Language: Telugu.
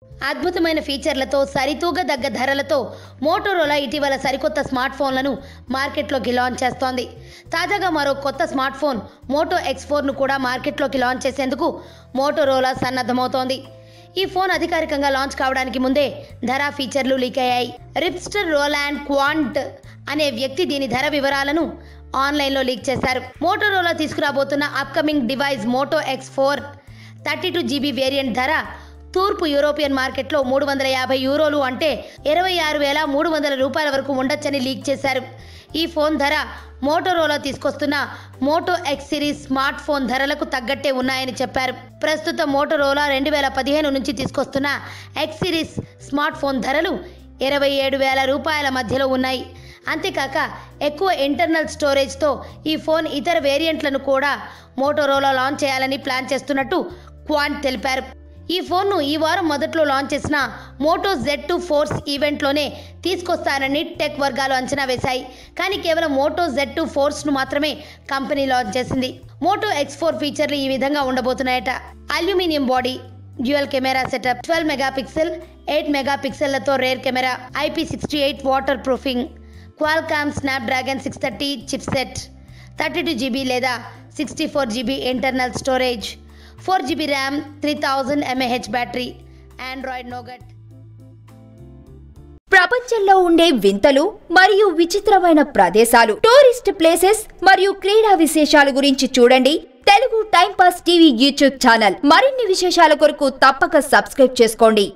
అద్భుతమైన ఫీచర్లతో సరితూగదగ్గ ధరలతో మోటోరోలా ఇటీవల సరికొత్త స్మార్ట్ ఫోన్లను మార్కెట్లోకి లాంచ్ చేస్తోంది. తాజాగా మరో కొత్త స్మార్ట్ ఫోన్ మోటో X4ను కూడా మార్కెట్లోకి లాంచ్ చేసేందుకు మోటోరోలా సన్నద్ధమవుతోంది. ఈ ఫోన్ అధికారికంగా లాంచ్ కావడానికి ముందే ధర ఫీచర్లు లీక్ అయ్యాయి. రిప్స్టర్ రోలాండ్ క్వాంట్ అనే వ్యక్తి దీని ధర వివరాలను ఆన్లైన్లో లీక్ చేశారు. మోటోరోలా తీసుకురాబోతున్న upcoming device Moto X4 32 GB variant ధర తూర్పు యూరోపియన్ మార్కెట్లో €350 అంటే 26,300 రూపాయల వరకు ఉండొచ్చని లీక్ చేశారు. ఈ ఫోన్ ధర మోటోరోలా తీసుకొస్తున్న Moto X series smartphone ధరలకు తగ్గట్టే ఉన్నాయని చెప్పారు. ప్రస్తుతం మోటోరోలా 2015 నుంచి తీసుకొస్తున్న X సిరీస్ స్మార్ట్ ఫోన్ ధరలు 27,000 రూపాయల మధ్యలో ఉన్నాయి. అంతేకాక ఎక్కువ ఇంటర్నల్ స్టోరేజ్తో ఈ ఫోన్ ఇతర వేరియంట్లను కూడా మోటోరోలా లాంచ్ చేయాలని ప్లాన్ చేస్తున్నట్టు క్వాంట్ తెలిపారు. ఈ ఫోన్ను ఈ వారం మొదట్లో లాంచ్ చేసిన మోటో Z2 ఫోర్స్ ఈవెంట్లోనే తీసుకొస్తారని టెక్ వర్గాలు అంచనా వేశాయి. కానీ కేవలం మోటో Z2 ఫోర్స్ను మాత్రమే కంపెనీ లాంచ్ చేసింది. మోటో X4 ఫీచర్లు ఈ విధంగా ఉండబోతున్నాయట. Aluminium body, dual camera setup, 12 megapixel, 8 మెగాపిక్సెళ్లతో rear camera, IP68 waterproofing, Qualcomm Snapdragon 630 chipset, 32 GB లేదా 64 GB internal storage, 4 GB RAM, 3000 mAh battery, Android Nougat. ప్రపంచంలో ఉండే వింతలు మరియు విచిత్రమైన ప్రదేశాలు, టూరిస్ట్ ప్లేసెస్ మరియు క్రీడా విశేషాల గురించి చూడండి Telugu time pass TV YouTube channel. మరిన్ని విశేషాల కొరకు తప్పక సబ్స్క్రైబ్ చేసుకోండి.